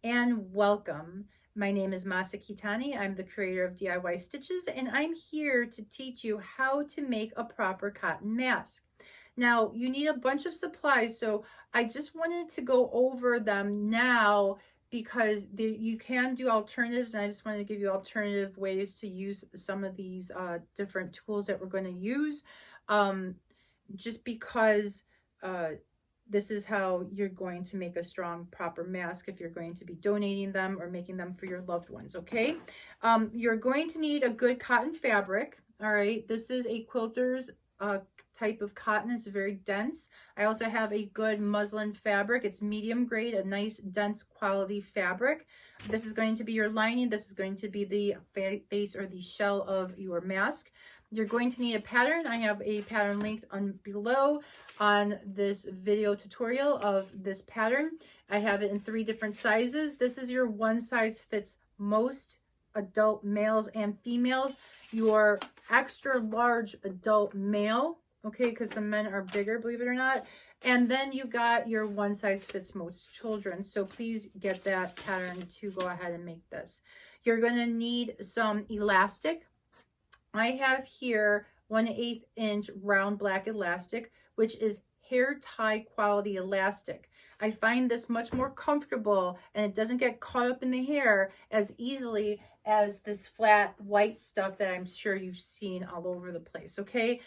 and welcome. My name is Masa Kitani. I'm the creator of DIY Stitches, and I'm here to teach you how to make a proper cotton mask. Now, you need a bunch of supplies, so I just wanted to go over them now because you can do alternatives, and I just wanted to give you alternative ways to use some of these different tools that we're going to use, just because this is how you're going to make a strong, proper mask if you're going to be donating them or making them for your loved ones, okay? You're going to need a good cotton fabric, all right? This is a quilter's type of cotton. It's very dense. I also have a good muslin fabric. It's medium grade, a nice, dense quality fabric. This is going to be your lining. This is going to be the base or the shell of your mask. You're going to need a pattern. I have a pattern linked below on this video tutorial of this pattern. I have it in 3 different sizes. This is your one size fits most adult males and females. Your extra large adult male, okay, because some men are bigger, believe it or not. And then you got your one size fits most children. So please get that pattern to go ahead and make this. You're going to need some elastic. I have here 1/8 inch round black elastic, which is hair tie quality elastic. I find this much more comfortable and it doesn't get caught up in the hair as easily as this flat white stuff that I'm sure you've seen all over the place, okay?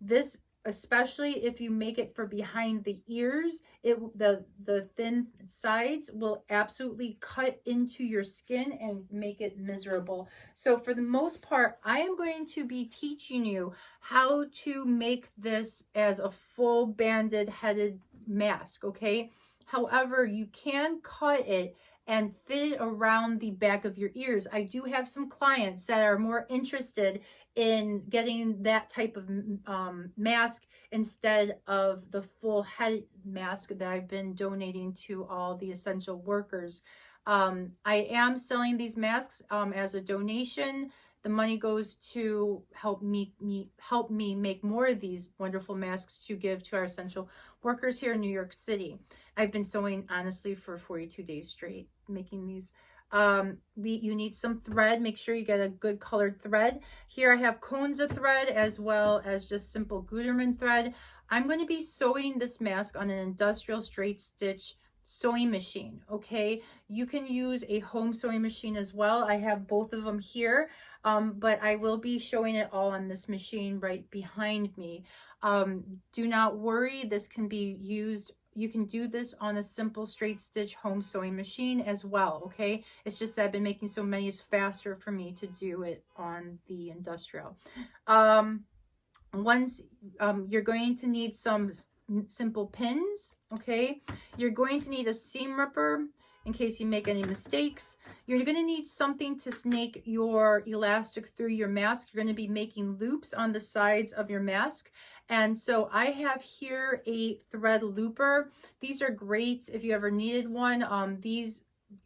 This, especially if you make it for behind the ears, the thin sides will absolutely cut into your skin and make it miserable. So for the most part, I am going to be teaching you how to make this as a full banded headed mask, okay? However, you can cut it and fit it around the back of your ears. I do have some clients that are more interested in getting that type of mask instead of the full head mask that I've been donating to all the essential workers. I am selling these masks as a donation. The money goes to help me make more of these wonderful masks to give to our essential workers here in New York City. I've been sewing honestly for 42 days straight making these. You need some thread. Make sure you get a good colored thread. Here I have cones of thread as well as just simple Gutermann thread. I'm going to be sewing this mask on an industrial straight stitch sewing machine, okay? You can use a home sewing machine as well. I have both of them here, but I will be showing it all on this machine right behind me. Do not worry, this can be used. You can do this on a simple straight stitch home sewing machine as well, okay? It's just that I've been making so many, it's faster for me to do it on the industrial. You're going to need some simple pins, okay? You're going to need a seam ripper in case you make any mistakes. You're going to need something to snake your elastic through your mask. You're going to be making loops on the sides of your mask. And so I have here a thread looper. These are great if you ever needed one. These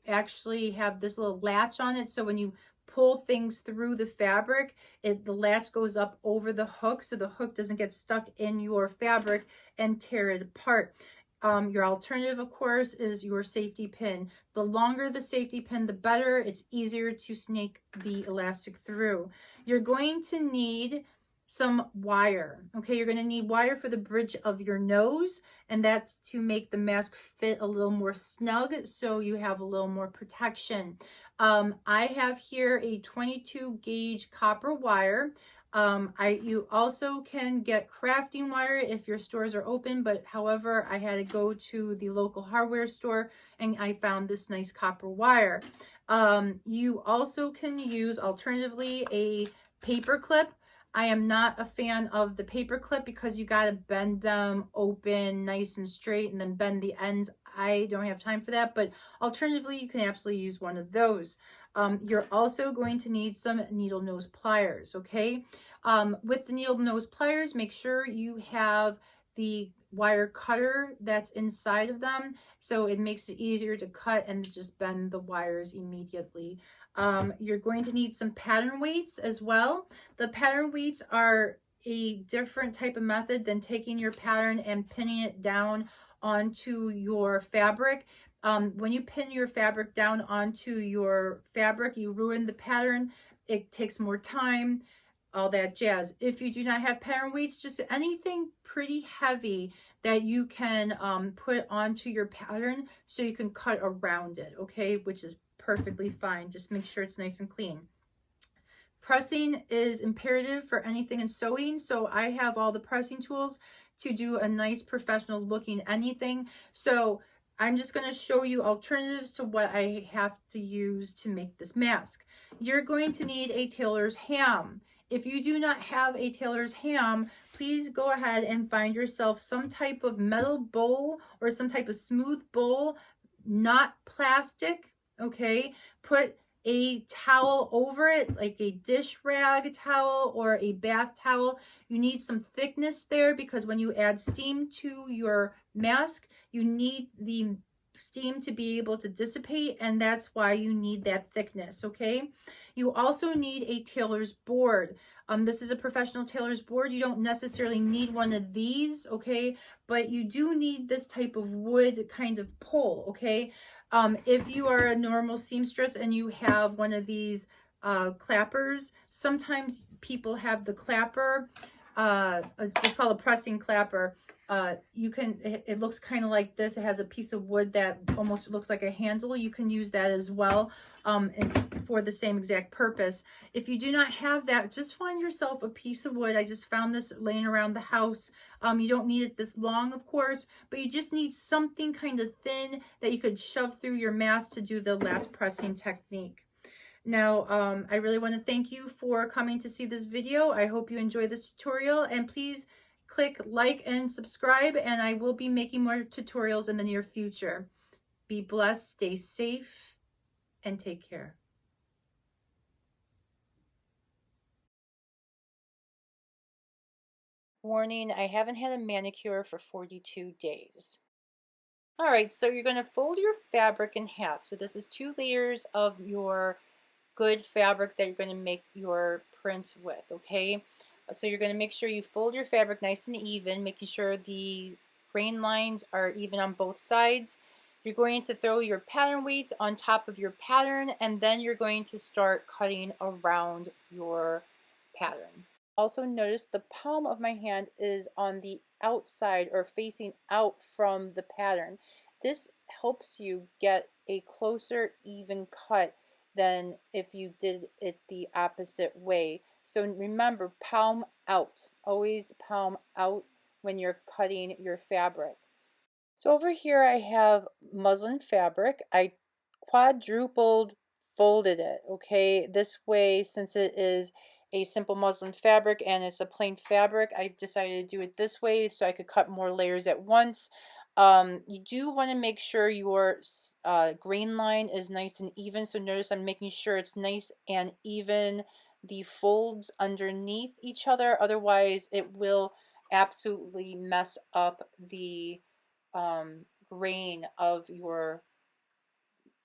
actually have this little latch on it. So when you pull things through the fabric, the latch goes up over the hook so the hook doesn't get stuck in your fabric and tear it apart. Your alternative, of course, is your safety pin. The longer the safety pin, the better. It's easier to snake the elastic through. You're going to need some wire, okay? You're going to need wire for the bridge of your nose, and that's to make the mask fit a little more snug so you have a little more protection. I have here a 22 gauge copper wire. You also can get crafting wire if your stores are open, but however, I had to go to the local hardware store and I found this nice copper wire. You also can use alternatively a paper clip. I am not a fan of the paper clip because you got to bend them open nice and straight and then bend the ends. I don't have time for that, but alternatively, you can absolutely use one of those. You're also going to need some needle nose pliers, okay? With the needle nose pliers, make sure you have the wire cutter that's inside of them, so it makes it easier to cut and just bend the wires immediately. You're going to need some pattern weights as well. The pattern weights are a different type of method than taking your pattern and pinning it down onto your fabric. When you pin your fabric down onto your fabric, you ruin the pattern. It takes more time, all that jazz. If you do not have pattern weights, just anything pretty heavy that you can put onto your pattern so you can cut around it, okay? Which is perfectly fine. Just make sure it's nice and clean. Pressing is imperative for anything in sewing, so I have all the pressing tools to do a nice professional looking anything. So I'm just going to show you alternatives to what I have to use to make this mask. You're going to need a tailor's ham. If you do not have a tailor's ham, please go ahead and find yourself some type of metal bowl or some type of smooth bowl, not plastic, okay? Put a towel over it, like a dish rag towel or a bath towel. You need some thickness there because when you add steam to your mask, you need the steam to be able to dissipate, and that's why you need that thickness, okay? You also need a tailor's board. This is a professional tailor's board. You don't necessarily need one of these, okay? But you do need this type of wood kind of pole, okay? If you are a normal seamstress and you have one of these clappers, sometimes people have the clapper, it's called a pressing clapper. You can, it looks kind of like this. It has a piece of wood that almost looks like a handle. You can use that as well, for the same exact purpose. If you do not have that, just find yourself a piece of wood. I just found this laying around the house. You don't need it this long, of course, but you just need something kind of thin that you could shove through your mask to do the last pressing technique. Now, I really want to thank you for coming to see this video. I hope you enjoy this tutorial, and please click like and subscribe, and I will be making more tutorials in the near future. Be blessed, stay safe, and take care. Warning, I haven't had a manicure for 42 days. All right, so you're going to fold your fabric in half. So this is 2 layers of your good fabric that you're going to make your print with, okay? So you're going to make sure you fold your fabric nice and even, making sure the grain lines are even on both sides. You're going to throw your pattern weights on top of your pattern, and then you're going to start cutting around your pattern. Also notice the palm of my hand is on the outside or facing out from the pattern. This helps you get a closer, even cut than if you did it the opposite way. So remember, palm out. Always palm out when you're cutting your fabric. So over here I have muslin fabric. I quadrupled folded it, okay? This way, since it is a simple muslin fabric and it's a plain fabric, I decided to do it this way so I could cut more layers at once. You do want to make sure your grain line is nice and even. So notice I'm making sure it's nice and even, the folds underneath each other. Otherwise, it will absolutely mess up the grain of your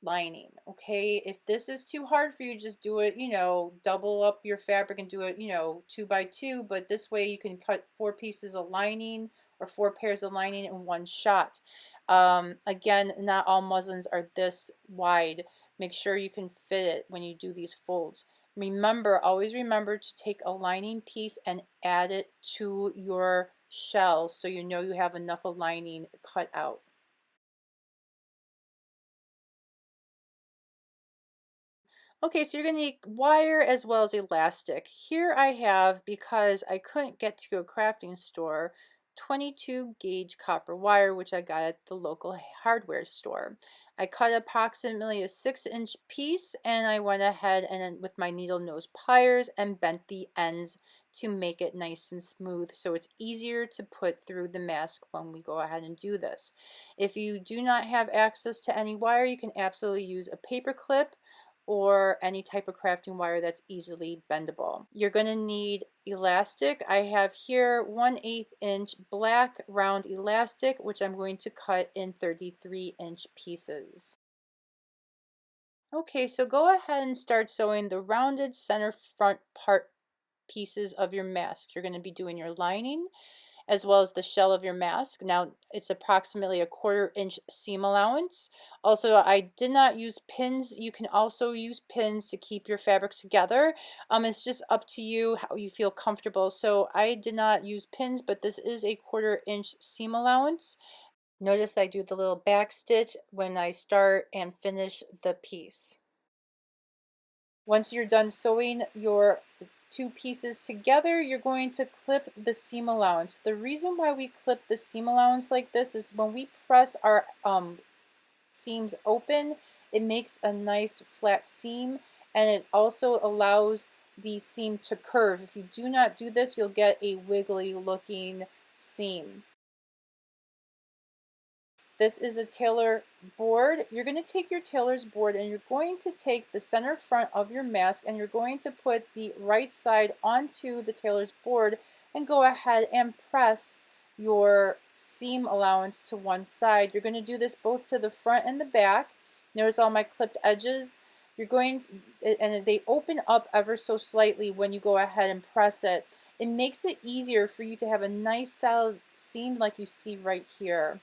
lining. Okay, if this is too hard for you, just do it, you know, double up your fabric and do it, you know, 2 by 2, but this way you can cut 4 pieces of lining or 4 pairs of lining in one shot. Again, not all muslins are this wide. Make sure you can fit it when you do these folds. Remember, always remember to take a lining piece and add it to your shell so you know you have enough of lining cut out. Okay, so you're going to need wire as well as elastic. Here I have, because I couldn't get to a crafting store, 22 gauge copper wire, which I got at the local hardware store. I cut approximately a 6-inch piece, and I went ahead and with my needle nose pliers and bent the ends to make it nice and smooth so it's easier to put through the mask when we go ahead and do this. If you do not have access to any wire, you can absolutely use a paper clip or any type of crafting wire that's easily bendable. You're going to need elastic. I have here 1/8 inch black round elastic, which I'm going to cut in 33-inch pieces. Okay, so go ahead and start sewing the rounded center front part pieces of your mask. You're going to be doing your lining, as well as the shell of your mask. Now it's approximately a 1/4 inch seam allowance. Also, I did not use pins. You can also use pins to keep your fabrics together. It's just up to you how you feel comfortable. So I did not use pins, but this is a 1/4 inch seam allowance. Notice I do the little back stitch when I start and finish the piece. Once you're done sewing your two pieces together, you're going to clip the seam allowance. The reason why we clip the seam allowance like this is when we press our seams open, it makes a nice flat seam, and it also allows the seam to curve. If you do not do this, you'll get a wiggly looking seam. This is a tailor board. You're going to take your tailor's board and you're going to take the center front of your mask and you're going to put the right side onto the tailor's board and go ahead and press your seam allowance to one side. You're going to do this both to the front and the back. Notice all my clipped edges. You're going, and they open up ever so slightly when you go ahead and press it. It makes it easier for you to have a nice solid seam like you see right here.